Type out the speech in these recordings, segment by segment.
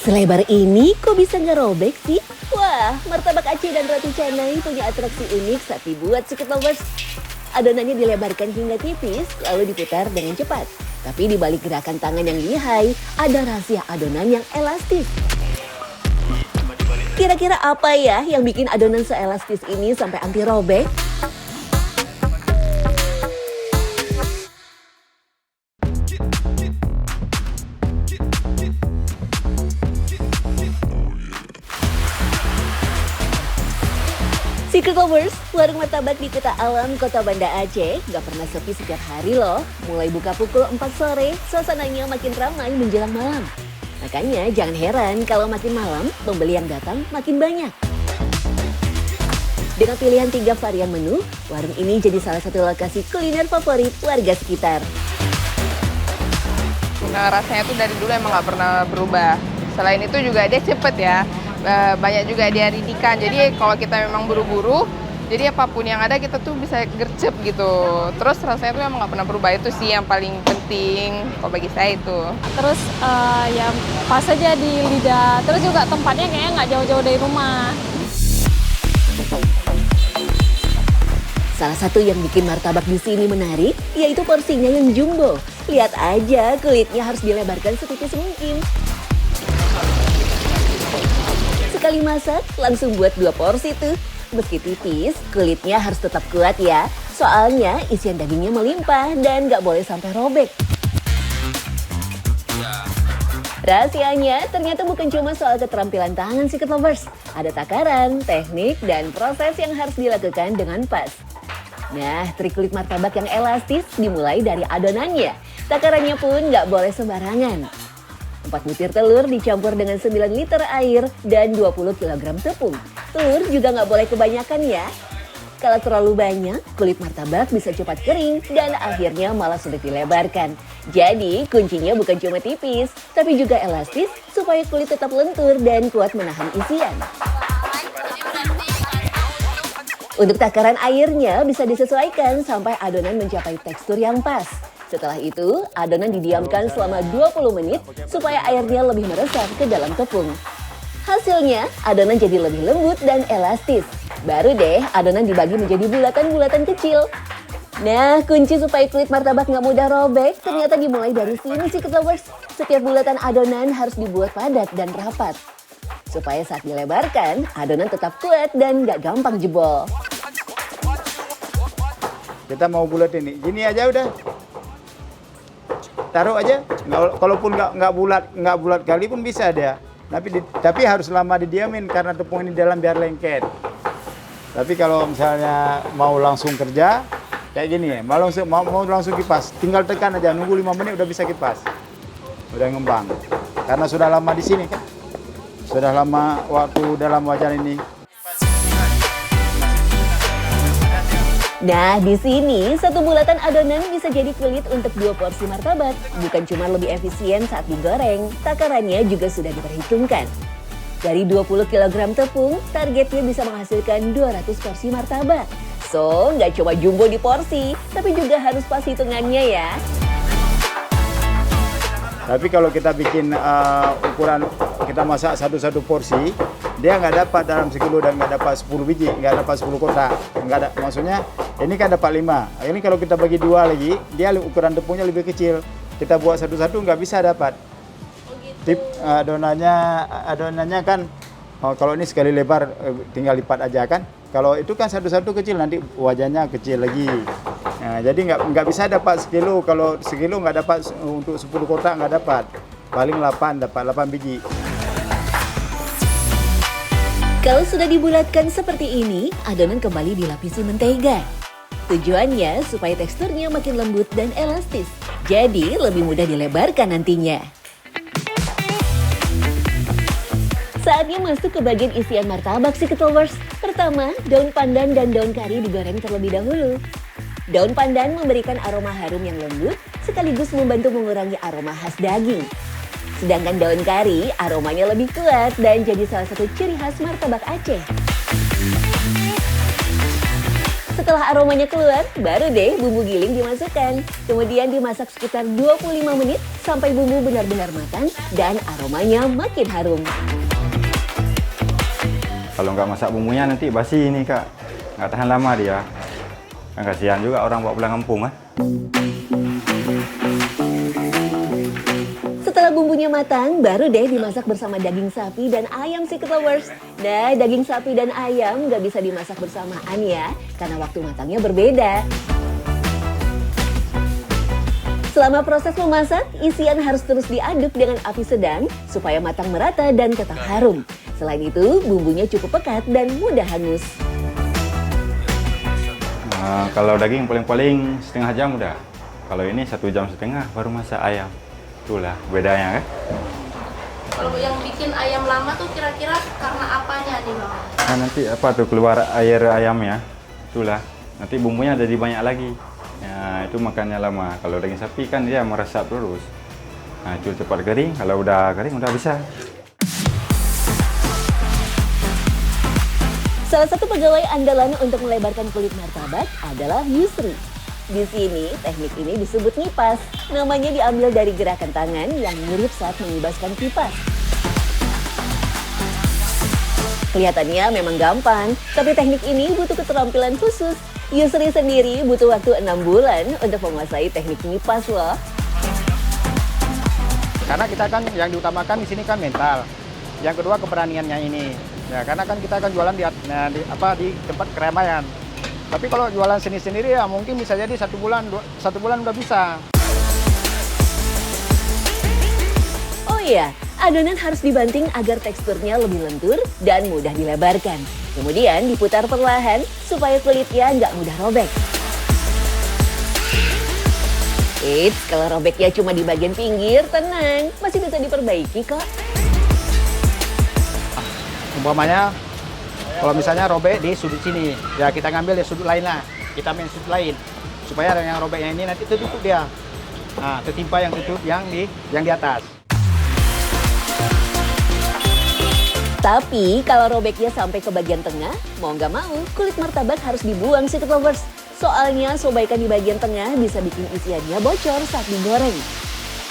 Selebar ini kok bisa nggak robek sih? Wah, martabak Aceh dan roti canai punya atraksi unik saat dibuat Secret Lovers. Adonannya dilebarkan hingga tipis, lalu diputar dengan cepat. Tapi di balik gerakan tangan yang lihai, ada rahasia adonan yang elastis. Kira-kira apa ya yang bikin adonan seelastis ini sampai anti robek? Secret Lovers, warung martabak di Kuta Alam, Kota Banda Aceh, gak pernah sepi setiap hari loh. Mulai buka pukul 4 sore, suasananya makin ramai menjelang malam. Makanya jangan heran kalau makin malam, pembeli yang datang makin banyak. Dengan pilihan 3 varian menu, warung ini jadi salah satu lokasi kuliner favorit warga sekitar. Nah, rasanya tuh dari dulu emang gak pernah berubah. Selain itu juga dia cepet ya. Banyak juga dia ridikan, jadi kalau kita memang buru-buru, jadi apapun yang ada kita tuh bisa gercep gitu. Terus rasanya tuh emang nggak pernah berubah, itu sih yang paling penting kalau bagi saya itu. Terus ya pas aja di lidah, terus juga tempatnya kayaknya nggak jauh-jauh dari rumah. Salah satu yang bikin martabak di sini menarik, yaitu porsinya yang jumbo. Lihat aja, kulitnya harus dilebarkan setipis mungkin. Sekali masak, langsung buat 2 porsi tuh. Meski tipis, kulitnya harus tetap kuat ya. Soalnya isian dagingnya melimpah dan nggak boleh sampai robek. Rahasianya ternyata bukan cuma soal keterampilan tangan Secret Lovers. Ada takaran, teknik, dan proses yang harus dilakukan dengan pas. Nah, trik kulit martabak yang elastis dimulai dari adonannya. Takarannya pun nggak boleh sembarangan. 4 butir telur dicampur dengan 9 liter air dan 20 kg tepung. Telur juga nggak boleh kebanyakan ya. Kalau terlalu banyak, kulit martabak bisa cepat kering dan akhirnya malah sulit dilebarkan. Jadi kuncinya bukan cuma tipis, tapi juga elastis supaya kulit tetap lentur dan kuat menahan isian. Untuk takaran airnya bisa disesuaikan sampai adonan mencapai tekstur yang pas. Setelah itu, adonan didiamkan selama 20 menit supaya airnya lebih meresap ke dalam tepung. Hasilnya, adonan jadi lebih lembut dan elastis. Baru deh, adonan dibagi menjadi bulatan-bulatan kecil. Nah, kunci supaya kulit martabak nggak mudah robek ternyata dimulai dari sini Secret Lovers. Setiap bulatan adonan harus dibuat padat dan rapat. Supaya saat dilebarkan, adonan tetap kuat dan nggak gampang jebol. Kita mau bulat ini, gini aja udah. Taruh aja, kalaupun nggak bulat kali pun bisa dia. Tapi harus lama didiamin karena tepung ini dalam biar lengket. Tapi kalau misalnya mau langsung kerja kayak gini ya, mau langsung kipas, tinggal tekan aja, nunggu 5 menit udah bisa kipas, udah ngembang. Karena sudah lama di sini kan, sudah lama waktu dalam wajan ini. Nah, di sini satu bulatan adonan bisa jadi kulit untuk 2 porsi martabak. Bukan cuma lebih efisien saat digoreng, takarannya juga sudah diperhitungkan. Dari 20 kg tepung, targetnya bisa menghasilkan 200 porsi martabak. So, nggak cuma jumbo di porsi, tapi juga harus pas hitungannya ya. Tapi kalau kita bikin ukuran, kita masak satu porsi, dia nggak dapat dalam sekilo dan nggak dapat 10 biji, nggak dapat 10 kotak. Nggak ada, maksudnya ini kan dapat 5. Ini kalau kita bagi 2 lagi, dia ukuran tepungnya lebih kecil. Kita buat satu-satu nggak bisa dapat. Tip adonannya kan, kalau ini sekali lebar tinggal lipat aja kan. Kalau itu kan satu-satu kecil, nanti wajahnya kecil lagi. Nah, jadi nggak bisa dapat sekilo. Kalau sekilo nggak dapat untuk 10 kotak nggak dapat. Paling 8 dapat 8 biji. Kalau sudah dibulatkan seperti ini, adonan kembali dilapisi mentega. Tujuannya supaya teksturnya makin lembut dan elastis. Jadi lebih mudah dilebarkan nantinya. Saatnya masuk ke bagian isian martabak Secret Lovers. Pertama, daun pandan dan daun kari digoreng terlebih dahulu. Daun pandan memberikan aroma harum yang lembut, sekaligus membantu mengurangi aroma khas daging. Sedangkan daun kari aromanya lebih kuat dan jadi salah satu ciri khas martabak Aceh. Setelah aromanya keluar, baru deh bumbu giling dimasukkan. Kemudian dimasak sekitar 25 menit sampai bumbu benar-benar matang dan aromanya makin harum. Kalau nggak masak bumbunya nanti basi ini Kak, nggak tahan lama dia. Kan kasihan juga orang bawa pulang kampung kan. Setelah bumbunya matang, baru deh dimasak bersama daging sapi dan ayam Secret Lovers. Nah, daging sapi dan ayam nggak bisa dimasak bersamaan ya, karena waktu matangnya berbeda. Selama proses memasak, isian harus terus diaduk dengan api sedang supaya matang merata dan tetap harum. Selain itu, bumbunya cukup pekat dan mudah hangus. Kalau daging paling-paling setengah jam udah. Kalau ini 1,5 jam baru masak ayam. Itulah bedanya kan. Kalau yang bikin ayam lama tuh kira-kira karena apanya nih Bang? Nah, nanti apa tuh keluar air ayamnya. Itulah. Nanti bumbunya jadi banyak lagi. Ya, itu makannya lama. Kalau daging sapi kan dia meresap terus. Nah, itu cepat kering. Kalau udah kering udah bisa. Salah satu pegawai andalan untuk melebarkan kulit martabak adalah Yusri. Di sini, teknik ini disebut ngipas. Namanya diambil dari gerakan tangan yang mirip saat mengibaskan kipas. Kelihatannya memang gampang, tapi teknik ini butuh keterampilan khusus. Yusri sendiri butuh waktu 6 bulan untuk menguasai teknik ngipas loh. Karena kita kan yang diutamakan di sini kan mental. Yang kedua keberaniannya ini. Ya, karena kan kita kan jualan di tempat keramaian. Tapi kalau jualan sendiri ya mungkin bisa jadi 1 bulan udah bisa. Oh iya, adonan harus dibanting agar teksturnya lebih lentur dan mudah dilebarkan. Kemudian diputar perlahan supaya kulitnya nggak mudah robek. Eits, kalau robeknya cuma di bagian pinggir, tenang, masih bisa diperbaiki kok. Umpamanya kalau misalnya robek di sudut sini, ya kita ngambil di sudut lain lah. Kita main sudut lain. Supaya yang robeknya ini nanti tertutup dia. Nah, tertimpa yang tutup yang di atas. Tapi kalau robeknya sampai ke bagian tengah, mau nggak mau, kulit martabak harus dibuang Secret Lovers. Soalnya sobaikan di bagian tengah bisa bikin isiannya bocor saat digoreng.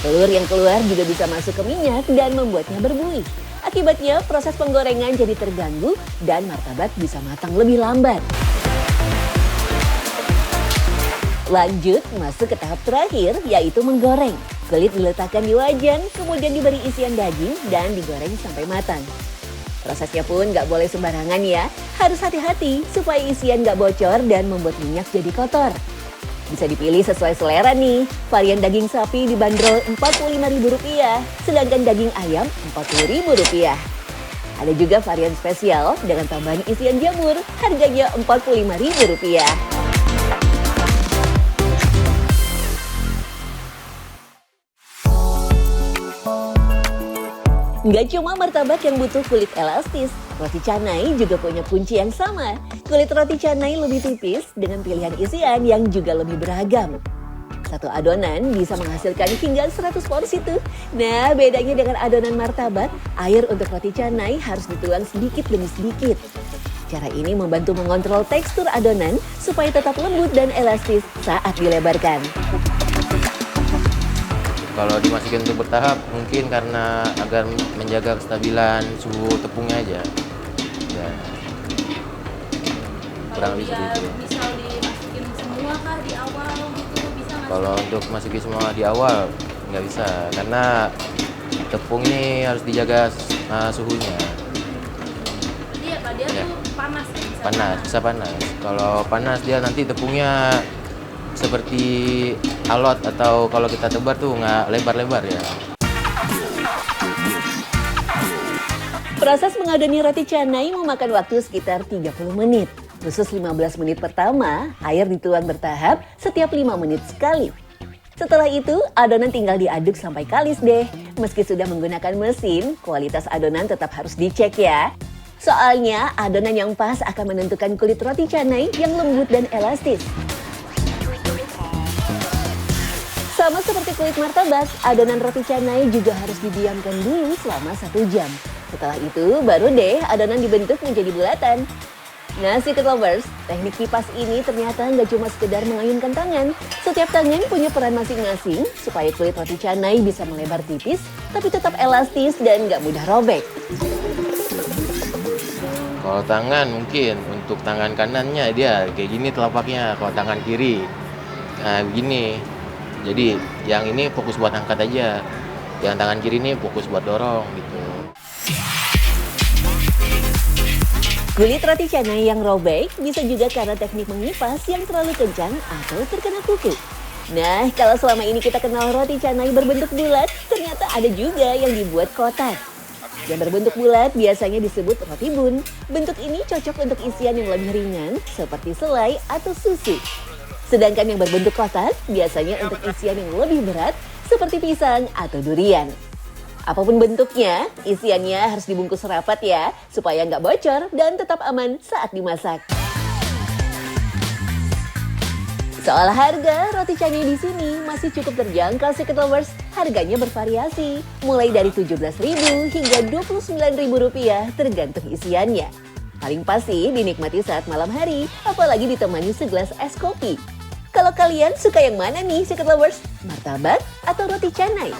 Telur yang keluar juga bisa masuk ke minyak dan membuatnya berbuih. Akibatnya proses penggorengan jadi terganggu dan martabak bisa matang lebih lambat. Lanjut masuk ke tahap terakhir yaitu menggoreng. Kulit diletakkan di wajan, kemudian diberi isian daging dan digoreng sampai matang. Prosesnya pun nggak boleh sembarangan ya, harus hati-hati supaya isian nggak bocor dan membuat minyak jadi kotor. Bisa dipilih sesuai selera nih. Varian daging sapi dibanderol Rp45.000, sedangkan daging ayam Rp40.000. Ada juga varian spesial dengan tambahan isian jamur, harganya Rp45.000. Nggak cuma martabak yang butuh kulit elastis, roti canai juga punya kunci yang sama. Kulit roti canai lebih tipis dengan pilihan isian yang juga lebih beragam. Satu adonan bisa menghasilkan hingga 100 porsi tuh. Nah, bedanya dengan adonan martabak, air untuk roti canai harus dituang sedikit demi sedikit. Cara ini membantu mengontrol tekstur adonan supaya tetap lembut dan elastis saat dilebarkan. Kalau dimasukin untuk bertahap mungkin karena agar menjaga kestabilan suhu tepungnya aja. Ya. Kurang lebih seperti itu. Misal dimasukin semua kah di awal gitu bisa nggak? Kalau untuk masukin semua di awal nggak bisa karena tepung ini harus dijaga suhunya. Iya Pak, dia tuh panas ya? Bisa panas. Kalau panas dia nanti tepungnya seperti alot atau kalau kita tebar tuh nggak lebar-lebar ya. Proses mengadoni roti canai memakan waktu sekitar 30 menit. Khusus 15 menit pertama, air dituang bertahap setiap 5 menit sekali. Setelah itu, adonan tinggal diaduk sampai kalis deh. Meski sudah menggunakan mesin, kualitas adonan tetap harus dicek ya. Soalnya, adonan yang pas akan menentukan kulit roti canai yang lembut dan elastis. Sama seperti kulit martabak, adonan roti canai juga harus didiamkan dulu selama 1 jam. Setelah itu, baru deh adonan dibentuk menjadi bulatan. Nah, Secret Lovers, teknik kipas ini ternyata nggak cuma sekedar mengayunkan tangan. Setiap tangan punya peran masing-masing supaya kulit roti canai bisa melebar tipis, tapi tetap elastis dan nggak mudah robek. Kalau tangan mungkin untuk tangan kanannya dia kayak gini telapaknya, kalau tangan kiri nah begini. Jadi yang ini fokus buat angkat aja, yang tangan kiri ini fokus buat dorong gitu. Kulit roti canai yang robek bisa juga karena teknik mengipas yang terlalu kencang atau terkena kuku. Nah, kalau selama ini kita kenal roti canai berbentuk bulat, ternyata ada juga yang dibuat kotak. Yang berbentuk bulat biasanya disebut roti bun. Bentuk ini cocok untuk isian yang lebih ringan seperti selai atau susu. Sedangkan yang berbentuk kotak biasanya untuk isian yang lebih berat seperti pisang atau durian. Apapun bentuknya, isiannya harus dibungkus rapat ya, supaya nggak bocor dan tetap aman saat dimasak. Soal harga, roti canai di sini masih cukup terjangkau Secret Lovers. Harganya bervariasi, mulai dari Rp17.000 hingga Rp29.000 tergantung isiannya. Paling pasti dinikmati saat malam hari, apalagi ditemani segelas es kopi. Kalau kalian suka yang mana nih Secret Lovers? Martabak atau roti canai?